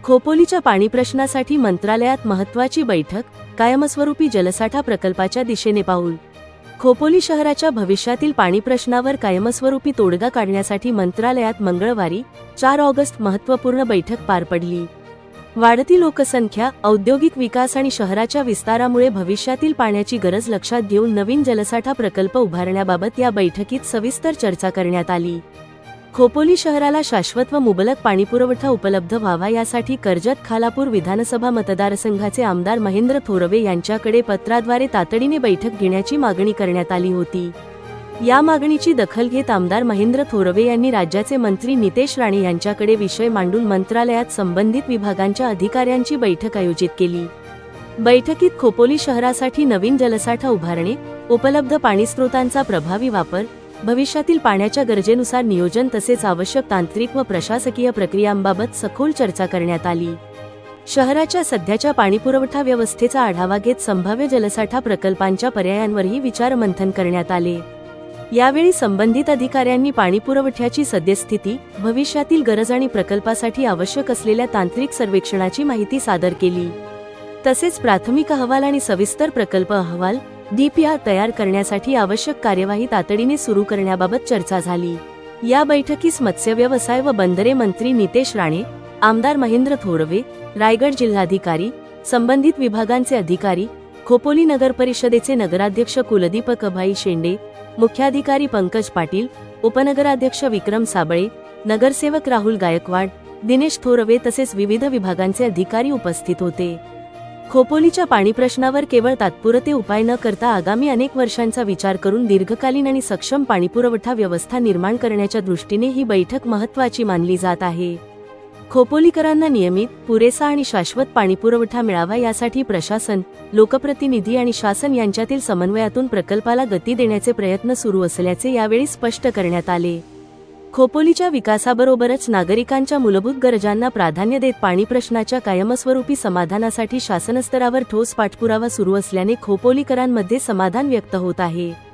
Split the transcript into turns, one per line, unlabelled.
खोपोलीच्या पाणी प्रश्नासाठी मंत्रालयात महत्त्वाची बैठक, कायमस्वरूपी जलसाठा प्रकल्पाच्या दिशेने पाऊल. खोपोली शहराच्या भविष्यातील पाणी प्रश्नावर कायमस्वरूपी तोडगा काढण्यासाठी मंत्रालयात मंगळवारी 4 ऑगस्ट महत्त्वपूर्ण बैठक पार पडली. वाढती लोकसंख्या, औद्योगिक विकास आणि शहराच्या विस्तारामुळे भविष्यातील पाण्याची गरज लक्षात घेऊन नवीन जलसाठा प्रकल्प उभारण्याबाबत या बैठकीत सविस्तर चर्चा करण्यात आली. खोपोली शहराला शाश्वत व मुबलक पाणीपुरवठा उपलब्ध व्हावा यासाठी कर्जत-खालापूर विधानसभा मतदारसंघाचे आमदार महेंद्र थोरवे यांच्याकडे पत्राद्वारे तातडीने बैठक घेण्याची मागणी करण्यात आली होती. या मागणीची दखल घेत आमदार महेंद्र थोरवे यांनी राज्याचे मंत्री नितेश राणे यांच्याकडे विषय मांडून मंत्रालयात संबंधित विभागांच्या अधिकाऱ्यांची बैठक आयोजित केली. बैठकीत खोपोली शहरासाठी नवीन जलसाठा उभारणे, उपलब्ध पाणीस्रोतांचा प्रभावी वापर, भविष्यातील पाण्याच्या गरजेनुसार नियोजन तसेच आवश्यक तांत्रिक व प्रशासकीय प्रक्रियांबाबत सखोल चर्चा करण्यात आली. शहराच्या सध्याच्या पाणीपुरवठा व्यवस्थेचा आढावा घेत संभाव्य जलसाठा प्रकल्पांच्या पर्यायांवरही विचारमंथन करण्यात आले. यावेळी संबंधित अधिकाऱ्यांनी पाणीपुरवठ्याची सद्यस्थिती, भविष्यातील गरज आणि प्रकल्पासाठी आवश्यक असलेल्या तांत्रिक सर्वेक्षणाची माहिती सादर केली. तसेच प्राथमिक अहवाल आणि सविस्तर प्रकल्प अहवाल DPR तयार करण्यासाठी आवश्यक कार्यवाही तातडीने सुरू करण्याबाबत चर्चा झाली. या बैठकीस मत्स्य व्यवसाय व बंदरे मंत्री नितेश राणे, आमदार महेंद्र थोरवे, रायगड जिल्हाधिकारी, संबंधित विभागांचे अधिकारी, खोपोली नगर परिषदेचे नगराध्यक्ष कुलदीपक अभाई शेंडे, मुख्याधिकारी पंकज पाटील, उपनगराध्यक्ष विक्रम साबळे, नगरसेवक राहुल गायकवाड, दिनेश थोरवे तसेच विविध विभागांचे अधिकारी उपस्थित होते. खोपोलीच्या पाणी प्रश्नावर केवळ तात्पुरते उपाय न करता आगामी अनेक वर्षांचा विचार करून दीर्घकालीन आणि सक्षम पाणीपुरवठा व्यवस्था निर्माण करण्याच्या दृष्टीने ही बैठक महत्त्वाची मानली जात आहे. खोपोलीकरांना नियमित, पुरेसा आणि शाश्वत पाणीपुरवठा मिळावा यासाठी प्रशासन, लोकप्रतिनिधी आणि शासन यांच्यातील समन्वयातून प्रकल्पाला गती देण्याचे प्रयत्न सुरू असल्याचे यावेळी स्पष्ट करण्यात आले. खोपोलीच्या विकासाबरोबरच नागरिकांच्या मूलभूत गरजांना प्राधान्य देत पाणी प्रश्नाच्या कायमस्वरूपी समाधानासाठी शासनस्तरावर ठोस पाठपुरावा सुरू असल्याने खोपोलीकरांमध्ये समाधान व्यक्त होत आहे.